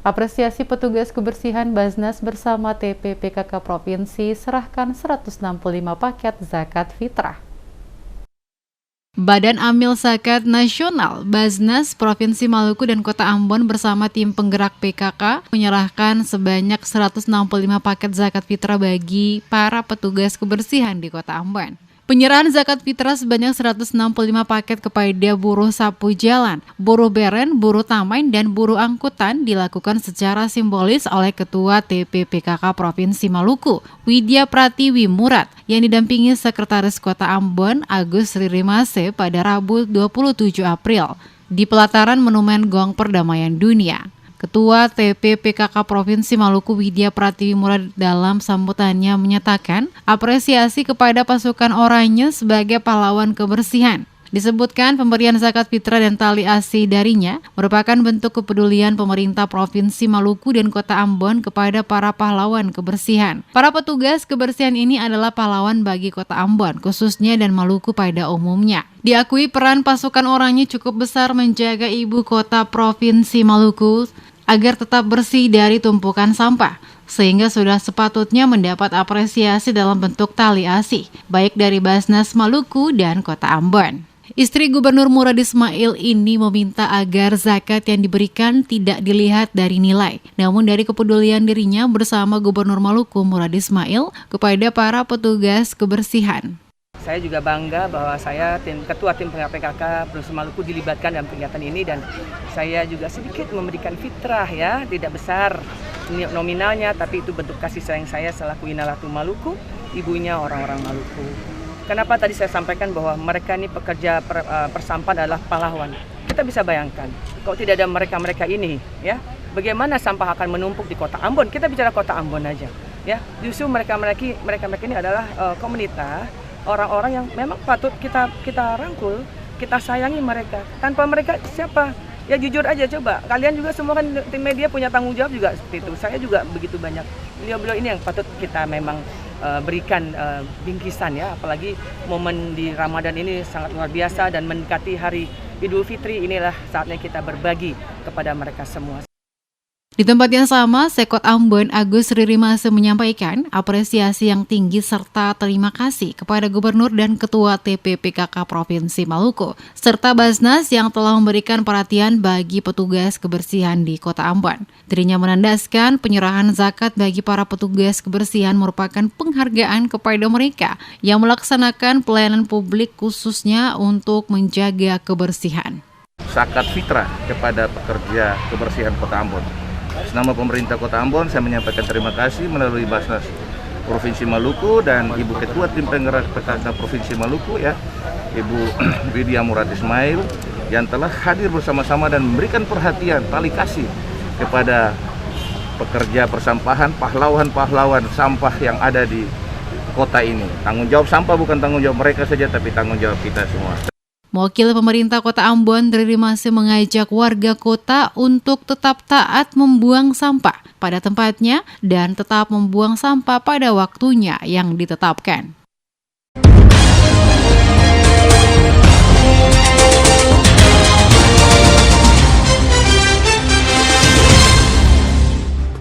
Apresiasi petugas kebersihan Basnas bersama TPPKK Provinsi serahkan 165 paket zakat fitrah. Badan Amil Zakat Nasional, Basnas, Provinsi Maluku dan Kota Ambon bersama tim penggerak PKK menyerahkan sebanyak 165 paket zakat fitrah bagi para petugas kebersihan di Kota Ambon. Penyerahan zakat fitrah sebanyak 165 paket kepada buruh sapu jalan, buruh beren, buruh tambahan, dan buruh angkutan dilakukan secara simbolis oleh Ketua TPPKK Provinsi Maluku, Widya Pratiwi Murad, yang didampingi Sekretaris Kota Ambon, Agus Ririmase pada Rabu 27 April di pelataran Monumen Gong Perdamaian Dunia. Ketua TPPKK Provinsi Maluku Widya Pratiwi Murad dalam sambutannya menyatakan apresiasi kepada pasukan oranye sebagai pahlawan kebersihan. Disebutkan pemberian zakat fitrah dan tali asih darinya merupakan bentuk kepedulian pemerintah Provinsi Maluku dan Kota Ambon kepada para pahlawan kebersihan. Para petugas kebersihan ini adalah pahlawan bagi Kota Ambon, khususnya dan Maluku pada umumnya. Diakui peran pasukan oranye cukup besar menjaga ibu kota Provinsi Maluku agar tetap bersih dari tumpukan sampah, sehingga sudah sepatutnya mendapat apresiasi dalam bentuk tali asih, baik dari Basnas Maluku dan Kota Ambon. Istri Gubernur Murad Ismail ini meminta agar zakat yang diberikan tidak dilihat dari nilai, namun dari kepedulian dirinya bersama Gubernur Maluku Murad Ismail kepada para petugas kebersihan. Saya juga bangga bahwa saya ketua tim PKK Provinsi Maluku dilibatkan dalam kegiatan ini, dan saya juga sedikit memberikan fitrah, ya, tidak besar nominalnya, tapi itu bentuk kasih sayang saya selaku Inalatu Maluku, ibunya orang-orang Maluku. Kenapa tadi saya sampaikan bahwa mereka ini pekerja persampahan adalah pahlawan. Kita bisa bayangkan kalau tidak ada mereka-mereka ini, ya, bagaimana sampah akan menumpuk di Kota Ambon. Kita bicara Kota Ambon aja, ya. Justru mereka-mereka ini adalah komunitas, orang-orang yang memang patut kita rangkul, kita sayangi mereka. Tanpa mereka siapa? Ya jujur aja, coba. Kalian juga semua kan tim media punya tanggung jawab juga seperti itu. Saya juga begitu banyak. Beliau-beliau ini yang patut kita memang berikan bingkisan, ya. Apalagi momen di Ramadan ini sangat luar biasa dan mendekati hari Idul Fitri, inilah saatnya kita berbagi kepada mereka semua. Di tempat yang sama, Sekot Ambon Agus Ririmase menyampaikan apresiasi yang tinggi serta terima kasih kepada Gubernur dan Ketua TPPKK Provinsi Maluku, serta Basnas yang telah memberikan perhatian bagi petugas kebersihan di Kota Ambon. Dirinya menandaskan penyerahan zakat bagi para petugas kebersihan merupakan penghargaan kepada mereka yang melaksanakan pelayanan publik khususnya untuk menjaga kebersihan. Zakat fitrah kepada pekerja kebersihan Kota Ambon. Nama pemerintah Kota Ambon, saya menyampaikan terima kasih melalui Basnas Provinsi Maluku dan Ibu Ketua Tim Penggerak PKK Provinsi Maluku, ya, Ibu Widya Murad Ismail, yang telah hadir bersama-sama dan memberikan perhatian, tali kasih kepada pekerja persampahan, pahlawan-pahlawan sampah yang ada di kota ini. Tanggung jawab sampah bukan tanggung jawab mereka saja, tapi tanggung jawab kita semua. Wakil pemerintah Kota Ambon, Ririmase, mengajak warga kota untuk tetap taat membuang sampah pada tempatnya dan tetap membuang sampah pada waktunya yang ditetapkan.